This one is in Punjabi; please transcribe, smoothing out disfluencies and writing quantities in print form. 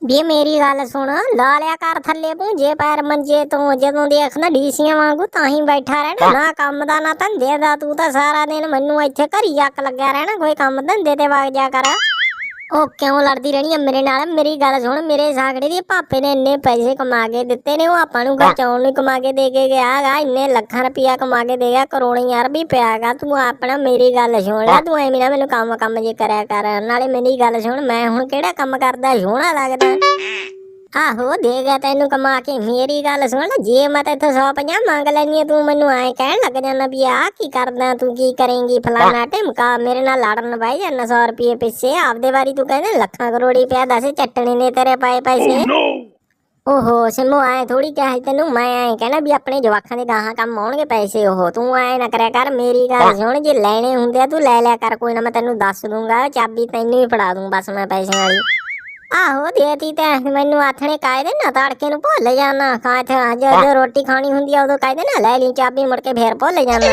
ਵੀ ਮੇਰੀ ਗੱਲ ਸੁਣ, ਲਾ ਲਿਆ ਕਰ ਥੱਲੇ ਭੂੰਜੇ ਪੈਰ ਮੰਜੇ ਤੋਂ। ਜਦੋਂ ਦੇਖਣਾ ਡੀਸੀਆਂ ਵਾਂਗੂ ਤਾਂ ਹੀ ਬੈਠਾ ਰਹਿਣਾ, ਨਾ ਕੰਮ ਦਾ ਨਾ ਧੰਦੇ ਦਾ। ਤੂੰ ਤਾਂ ਸਾਰਾ ਦਿਨ ਮੈਨੂੰ ਇੱਥੇ ਘਰੀ ਅੱਕ ਲੱਗਿਆ ਰਹਿਣਾ, ਕੋਈ ਕੰਮ ਧੰਦੇ ਤੇ ਵਗ ਜਾ ਕਰ। ਉਹ ਕਿਉਂ ਲੜਦੀ ਰਹਿਣੀ ਆ ਮੇਰੇ ਨਾਲ? ਮੇਰੀ ਗੱਲ ਸੁਣ, ਮੇਰੇ ਸਾਗੜੇ ਦੇ ਪਾਪੇ ਨੇ ਇੰਨੇ ਪੈਸੇ ਕਮਾ ਕੇ ਦਿੱਤੇ ਨੇ, ਉਹ ਆਪਾਂ ਨੂੰ ਖਰਚਾਉਣ ਨੂੰ ਕਮਾ ਕੇ ਦੇ ਕੇ ਗਿਆ ਗਾ। ਇੰਨੇ ਲੱਖਾਂ ਰੁਪਇਆ ਕਮਾ ਕੇ ਦੇ ਗਿਆ, ਕਰੋੜਾਂ ਵੀ ਪਿਆ ਗਾ। ਤੂੰ ਆਪਣਾ ਮੇਰੀ ਗੱਲ ਸੁਣ ਲੈ, ਤੂੰ ਐਵੇਂ ਨਾ ਮੈਨੂੰ ਕੰਮ ਜੇ ਕਰਿਆ ਕਰ। ਨਾਲੇ ਮੇਰੀ ਗੱਲ ਸੁਣ, ਮੈਂ ਹੁਣ ਕਿਹੜਾ ਕੰਮ ਕਰਦਾ ਸੋਹਣਾ ਲੱਗਦਾ? ਆਹੋ ਦੇ ਗਿਆ ਤੈਨੂੰ ਕਮਾ ਕੇ। ਮੇਰੀ ਗੱਲ ਸੁਣ, ਜੇ ਮੈਂ ਤੈਥੋਂ 150 ਮੰਗ ਲੈਣੀ ਆ, ਤੂੰ ਮੈਨੂੰ ਐ ਕਹਿਣ ਲੱਗ ਜਾਣਾ ਵੀ ਆ ਕੀ ਕਰਦਾ ਤੂੰ, ਕੀ ਕਰੇਂਗੀ, ਫਲਾਣਾ ਢਿਮਕਾ। ਮੇਰੇ ਨਾਲ ਲੜਨ ਬਹਿ ਜਾਣਾ 100 ਰੁਪਏ ਪਿੱਛੇ। ਆਪਦੇ ਵਾਰੀ ਤੂੰ ਕਹਿੰਦਾ ਲੱਖਾਂ ਕਰੋੜੀ ਪਿਆ, ਦੱਸ ਚੱਟਣੇ ਨੇ ਤੇਰੇ ਪਾਏ ਪੈਸੇ। ਓਹੋ ਸਿੰਮੂ, ਐ ਥੋੜੀ ਕਿਹਾ ਤੈਨੂੰ ਮੈਂ, ਐ ਕਹਿਣਾ ਵੀ ਆਪਣੇ ਜਵਾਕਾਂ ਦੇ ਗਾਹਾਂ ਕੰਮ ਆਉਣਗੇ ਪੈਸੇ। ਉਹ ਤੂੰ ਐ ਨਾ ਕਰਿਆ ਕਰ। ਮੇਰੀ ਗੱਲ ਸੁਣ, ਜੇ ਲੈਣੇ ਹੁੰਦੇ ਆ ਤੂੰ ਲੈ ਲਿਆ ਕਰ, ਕੋਈ ਨਾ ਮੈਂ ਤੈਨੂੰ ਦੱਸ ਦੂੰਗਾ, ਚਾਬੀ ਤੈਨੂੰ ਹੀ ਫੜਾ ਦੂੰ ਬਸ ਮੈਂ ਪੈਸਿਆਂ ਵਾਲੀ। ਆਹੋ ਦੇਤੀ ਤੇ ਮੈਨੂੰ ਆਥਣੇ ਕਾਇਦੇ ਨਾ, ਤੜਕੇ ਨੂੰ ਭੁੱਲ ਜਾਣਾ। ਜਦੋਂ ਰੋਟੀ ਖਾਣੀ ਹੁੰਦੀ ਆ ਉਦੋਂ ਕਾਇਦੇ ਨਾ ਲੈ ਲਈ ਚਾਬੀ, ਮੁੜ ਕੇ ਫੇਰ ਭੁੱਲ ਜਾਣਾ।